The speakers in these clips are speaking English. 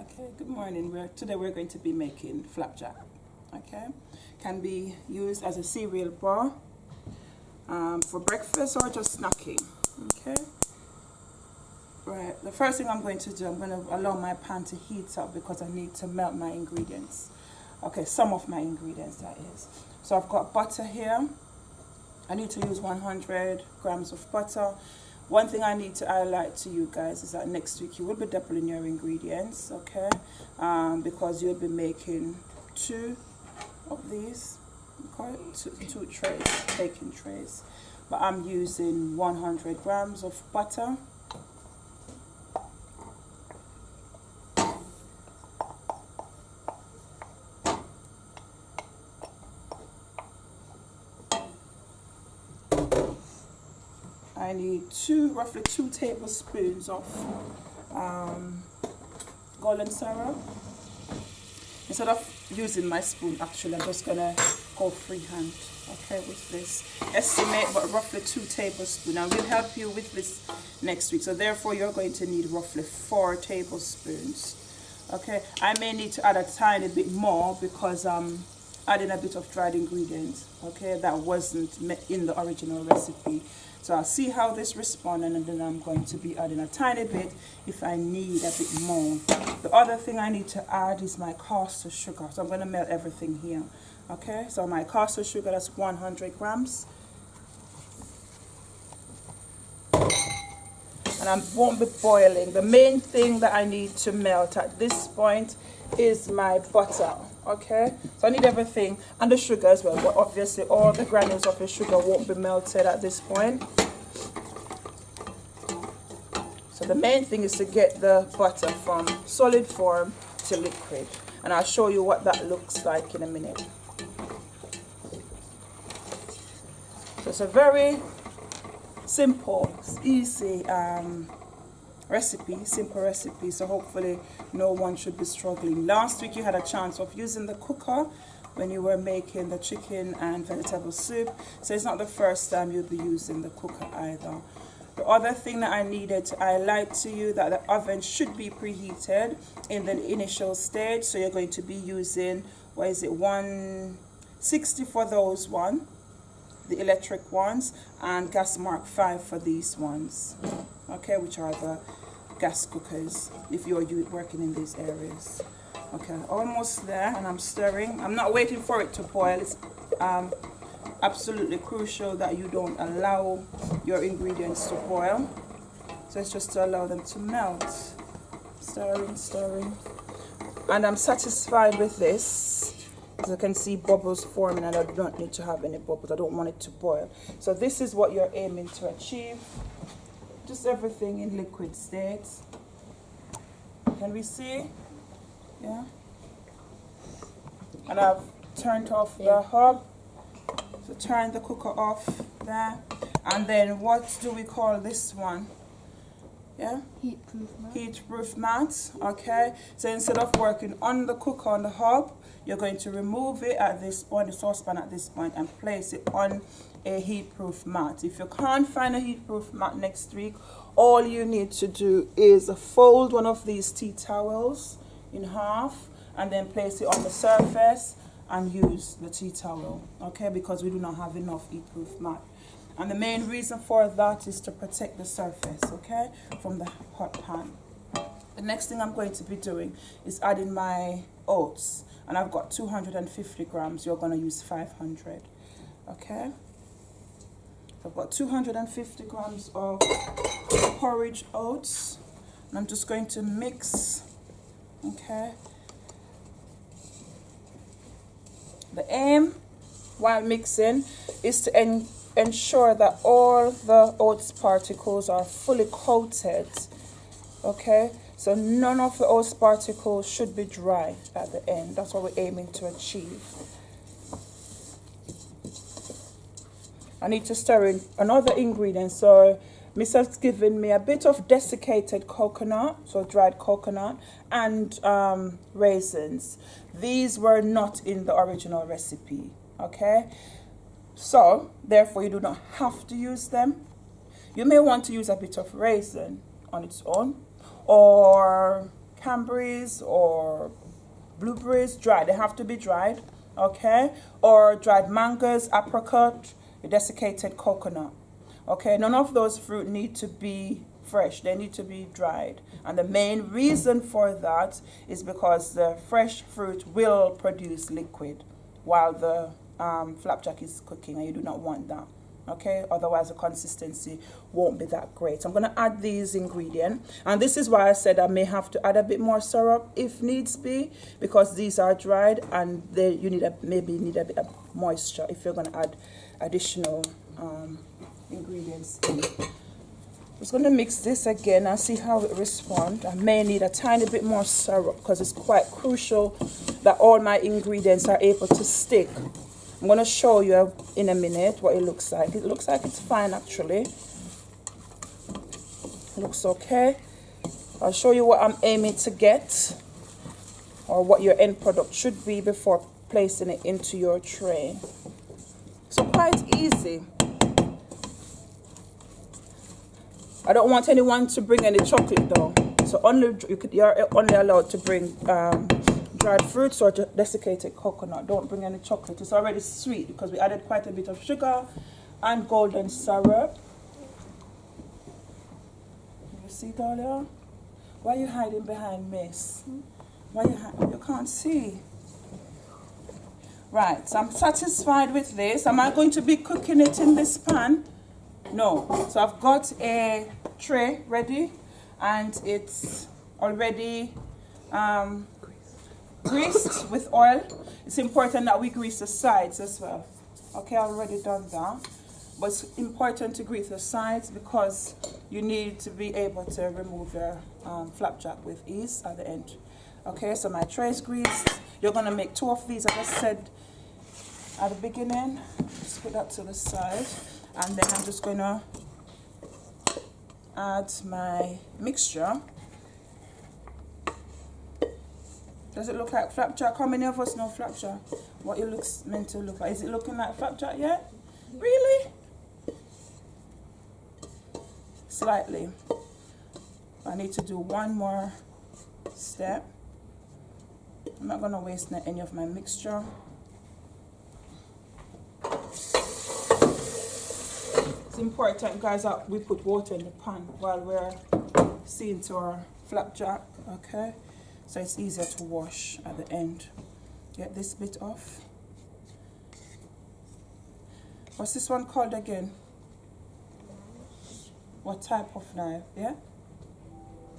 Okay, good morning. Today we're going to be making flapjack. Okay, can be used as a cereal bar, for breakfast or just snacking. Okay, right. The first thing I'm going to do, I'm going to allow my pan to heat up because I need to melt my ingredients. Okay, some of my ingredients, that is. So I've got butter here. I need to use 100 grams of butter. One thing I need to highlight to you guys is that next week you will be doubling your ingredients, okay? Because you'll be making 2 of these, okay? Two trays, baking trays. But I'm using 100 grams of butter. I need roughly 2 tablespoons of golden syrup. Instead of using my spoon, actually, I'm just gonna go freehand, okay, with this. Estimate, but roughly 2 tablespoons. I will help you with this next week. So therefore, you're going to need roughly 4 tablespoons. Okay, I may need to add a tiny bit more because I'm adding a bit of dried ingredients. Okay, that wasn't in the original recipe. So I'll see how this responds, and then I'm going to be adding a tiny bit if I need a bit more. The other thing I need to add is my caster sugar. So I'm going to melt everything here. Okay, so my caster sugar, that's 100 grams. And I won't be boiling. The main thing that I need to melt at this point is my butter. Okay, so I need everything and the sugar as well, but obviously all the granules of the sugar won't be melted at this point. So the main thing is to get the butter from solid form to liquid, and I'll show you what that looks like in a minute. So it's a very simple, easy simple recipe, so hopefully no one should be struggling. Last week you had a chance of using the cooker when you were making the chicken and vegetable soup, so it's not the first time you'll be using the cooker either. The other thing that I needed to highlight to you, that the oven should be preheated in the initial stage, so you're going to be using, 160 for those one, the electric ones, and gas mark 5 for these ones, okay, which are the gas cookers if you're working in these areas. Okay, almost there, and I'm stirring. I'm not waiting for it to boil. It's absolutely crucial that you don't allow your ingredients to boil, so it's just to allow them to melt. Stirring, and I'm satisfied with this. As you can see, bubbles forming, and I don't need to have any bubbles. I don't want it to boil. So this is what you're aiming to achieve. Just everything in liquid state. Can we see? Yeah. And I've turned off the hob. So turn the cooker off there. And then what do we call this one? Yeah? Heat-proof mat. Okay. So instead of working on the cooker on the hob, you're going to remove it at this point, the saucepan at this point, and place it on a heat-proof mat. If you can't find a heat-proof mat next week, all you need to do is fold one of these tea towels in half and then place it on the surface and use the tea towel, okay, because we do not have enough heat-proof mat. And the main reason for that is to protect the surface, okay, from the hot pan. The next thing I'm going to be doing is adding my oats, and I've got 250 grams. You're going to use 500, okay? So I've got 250 grams of porridge oats, and I'm just going to mix, okay? The aim while mixing is to ensure that all the oats particles are fully coated, okay? So none of the oats particles should be dry at the end. That's what we're aiming to achieve. I need to stir in another ingredient. So Miss has given me a bit of desiccated coconut, so dried coconut, and raisins. These were not in the original recipe, okay? So therefore you do not have to use them. You may want to use a bit of raisin on its own, or cranberries or blueberries, dried. They have to be dried, okay? Or dried mangoes, apricot, desiccated coconut, okay? None of those fruit need to be fresh. They need to be dried. And the main reason for that is because the fresh fruit will produce liquid while the flapjack is cooking, and you do not want that. Okay, otherwise the consistency won't be that great. So I'm going to add these ingredients, and this is why I said I may have to add a bit more syrup if needs be, because these are dried and you need maybe need a bit of moisture if you're going to add additional ingredients in. Just going to mix this again and see how it responds. I may need a tiny bit more syrup because it's quite crucial that all my ingredients are able to stick. I'm going to show you in a minute what it looks like. It looks like it's fine actually. It looks okay. I'll show you what I'm aiming to get, or what your end product should be before placing it into your tray. So quite easy. I don't want anyone to bring any chocolate though. So you're only allowed to bring dried fruits or desiccated coconut. Don't bring any chocolate. It's already sweet because we added quite a bit of sugar and golden syrup. You see, Dahlia? Why are you hiding behind Miss? Why you can't see? Right, so I'm satisfied with this. Am I going to be cooking it in this pan? No. So I've got a tray ready, and it's already greased with oil. It's important that we grease the sides as well. Okay, I've already done that. But it's important to grease the sides because you need to be able to remove your flapjack with ease at the end. Okay, so my tray is greased. You're going to make 2 of these, as I said at the beginning. Just put that to the side. And then I'm just going to add my mixture. Does it look like flapjack? How many of us know flapjack? What it looks meant to look like? Is it looking like flapjack yet? Really? Slightly. I need to do one more step. I'm not going to waste any of my mixture. It's important, guys, that we put water in the pan while we're seeing to our flapjack, okay? So it's easier to wash at the end. Get this bit off. What's this one called again? What type of knife? Yeah?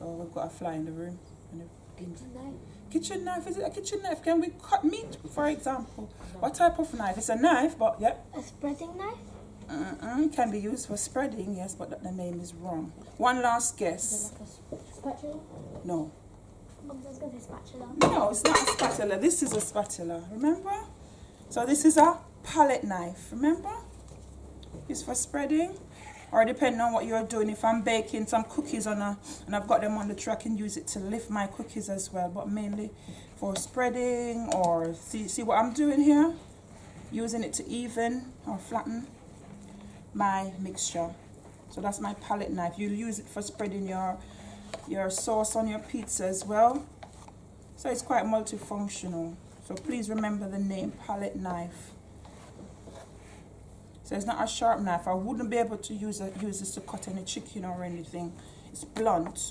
Oh, we've got a fly in the room. Kitchen knife. Kitchen knife? Is it a kitchen knife? Can we cut meat, for example? No. What type of knife? It's a knife, but yeah. A spreading knife? Can be used for spreading, yes, but the name is wrong. One last guess. Is it like a spatula? No. I was going to say spatula. No, it's not a spatula. This is a spatula, remember? So this is a palette knife, remember? It's for spreading. Or depending on what you're doing, if I'm baking some cookies and I've got them on the tray, I can use it to lift my cookies as well, but mainly for spreading, or see what I'm doing here? Using it to even or flatten my mixture. So that's my palette knife. You'll use it for spreading your sauce on your pizza as well. So it's quite multifunctional. So please remember the name, palette knife. So it's not a sharp knife. I wouldn't be able to use this to cut any chicken or anything. It's blunt.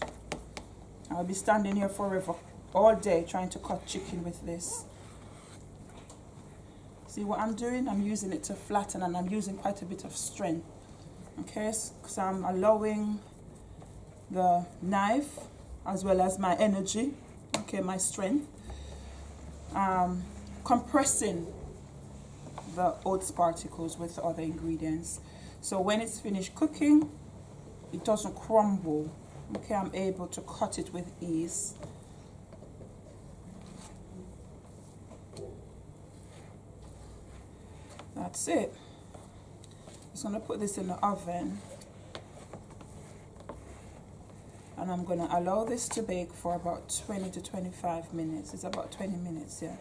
I'll be standing here forever, all day, trying to cut chicken with this. See what I'm doing? I'm using it to flatten, and I'm using quite a bit of strength. Okay, because I'm allowing the knife as well as my energy, okay, my strength, compressing the oats particles with the other ingredients. So when it's finished cooking, it doesn't crumble. Okay, I'm able to cut it with ease. That's it. Just going to put this in the oven, and I'm going to allow this to bake for about 20 to 25 minutes. It's about 20 minutes, yeah.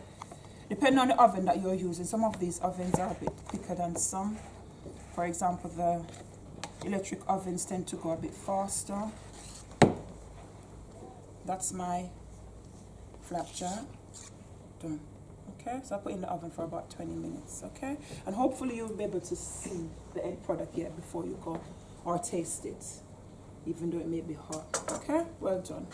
Depending on the oven that you're using, some of these ovens are a bit thicker than some. For example, the electric ovens tend to go a bit faster. That's my flapjack. Done. Okay, so I'll put it in the oven for about 20 minutes, okay? And hopefully you'll be able to see the end product here before you go, or taste it, even though it may be hot, okay? Well done.